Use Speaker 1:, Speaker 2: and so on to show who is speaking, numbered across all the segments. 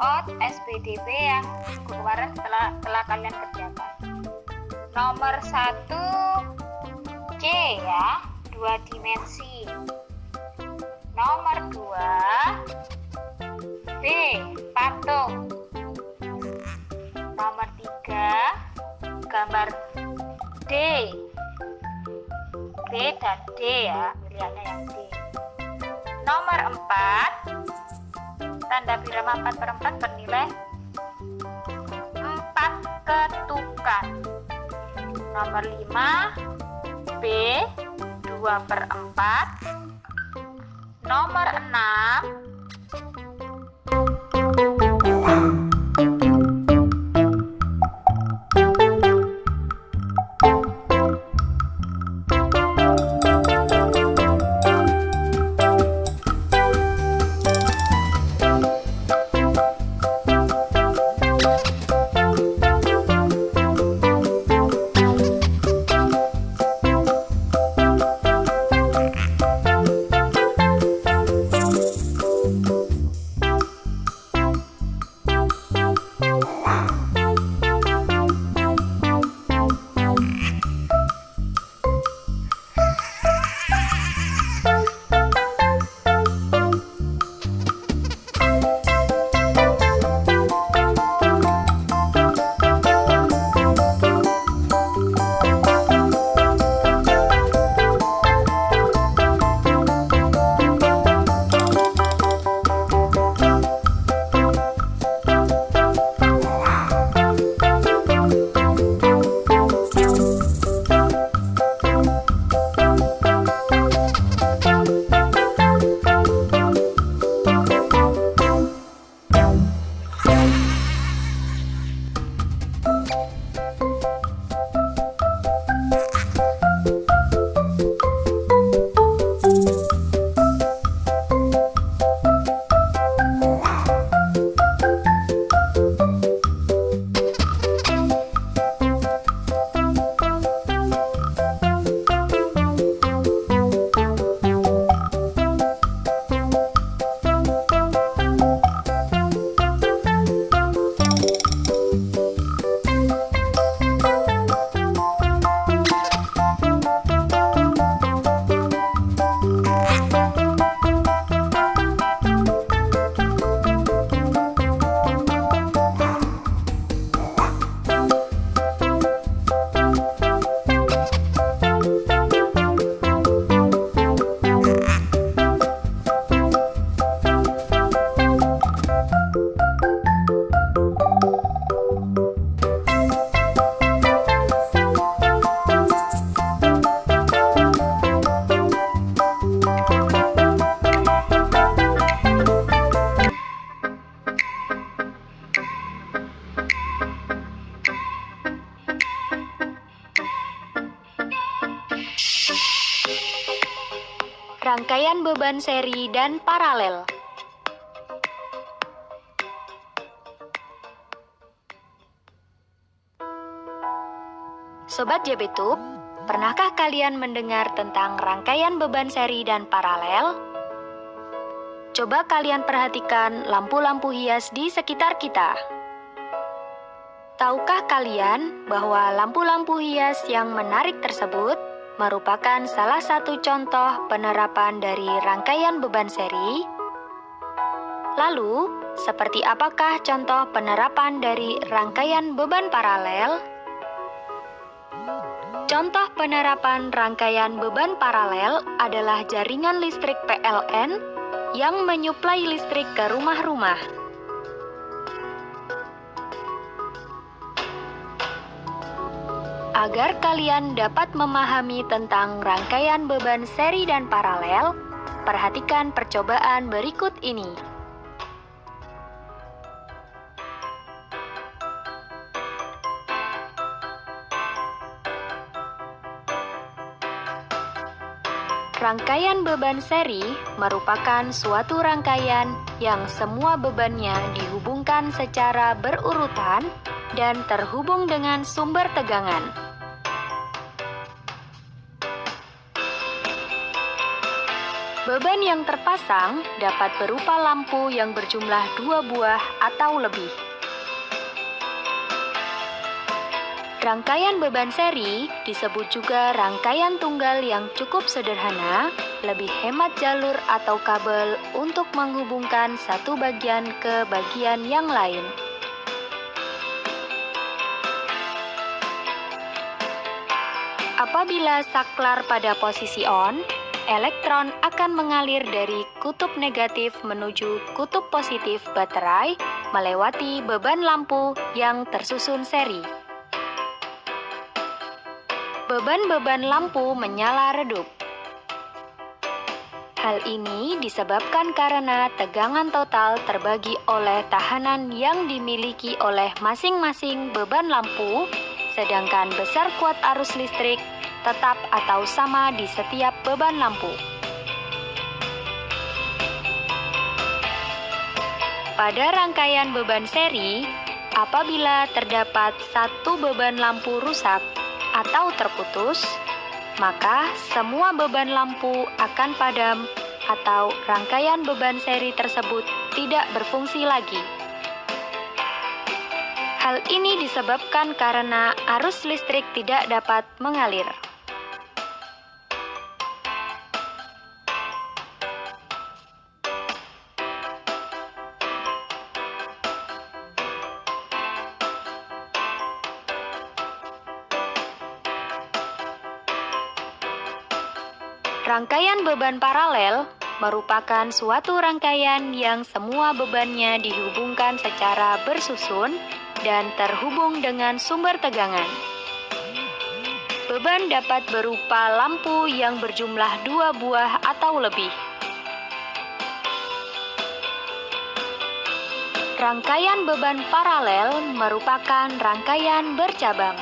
Speaker 1: out SPDB yang kemarin telah kalian kerjakan. Nomor 1 C ya, 2 dimensi. Nomor 2 B, patung. Nomor 3 gambar D. B dan D ya, pilihannya yang D. Nomor 4 tanda birama 4/4 bernilai 4 ketukan. Nomor 5 B 2/4. Nomor 6 rangkaian beban seri dan paralel. Sobat JBTube, pernahkah kalian mendengar tentang rangkaian beban seri dan paralel? Coba kalian perhatikan lampu-lampu hias di sekitar kita. Tahukah kalian bahwa lampu-lampu hias yang menarik tersebut merupakan salah satu contoh penerapan dari rangkaian beban seri? Lalu, seperti apakah contoh penerapan dari rangkaian beban paralel? Contoh penerapan rangkaian beban paralel adalah jaringan listrik PLN yang menyuplai listrik ke rumah-rumah. Agar kalian dapat memahami tentang rangkaian beban seri dan paralel, perhatikan percobaan berikut ini. Rangkaian beban seri merupakan suatu rangkaian yang semua bebannya dihubungkan secara berurutan dan terhubung dengan sumber tegangan. Beban yang terpasang dapat berupa lampu yang berjumlah 2 buah atau lebih. Rangkaian beban seri disebut juga rangkaian tunggal yang cukup sederhana, lebih hemat jalur atau kabel untuk menghubungkan satu bagian ke bagian yang lain. Apabila saklar pada posisi on, elektron akan mengalir dari kutub negatif menuju kutub positif baterai melewati beban lampu yang tersusun seri. Beban-beban lampu menyala redup. Hal ini disebabkan karena tegangan total terbagi oleh tahanan yang dimiliki oleh masing-masing beban lampu, sedangkan besar kuat arus listrik tetap atau sama di setiap beban lampu. Pada rangkaian beban seri, apabila terdapat satu beban lampu rusak atau terputus, maka semua beban lampu akan padam atau rangkaian beban seri tersebut tidak berfungsi lagi. Hal ini disebabkan karena arus listrik tidak dapat mengalir. Rangkaian beban paralel merupakan suatu rangkaian yang semua bebannya dihubungkan secara bersusun dan terhubung dengan sumber tegangan. Beban dapat berupa lampu yang berjumlah 2 buah atau lebih. Rangkaian beban paralel merupakan rangkaian bercabang,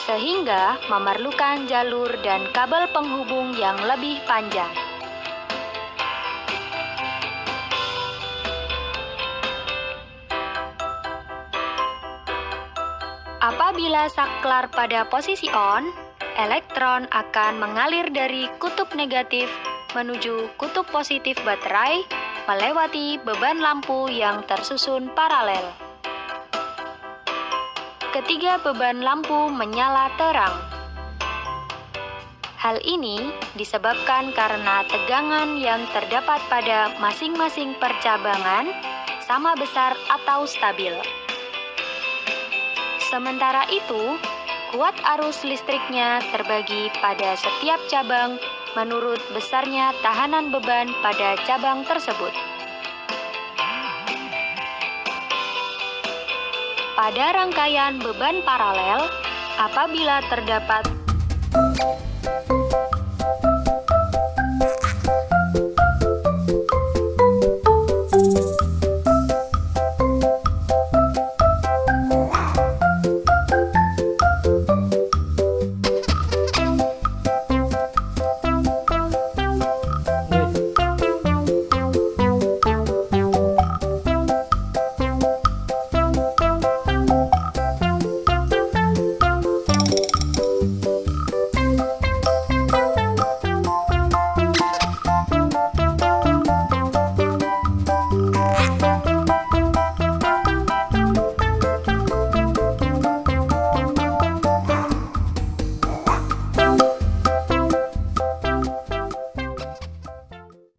Speaker 1: sehingga memerlukan jalur dan kabel penghubung yang lebih panjang. Apabila saklar pada posisi on, elektron akan mengalir dari kutub negatif menuju kutub positif baterai melewati beban lampu yang tersusun paralel. Ketiga beban lampu menyala terang. Hal ini disebabkan karena tegangan yang terdapat pada masing-masing percabangan sama besar atau stabil. Sementara itu, kuat arus listriknya terbagi pada setiap cabang menurut besarnya tahanan beban pada cabang tersebut. Pada rangkaian beban paralel, apabila terdapat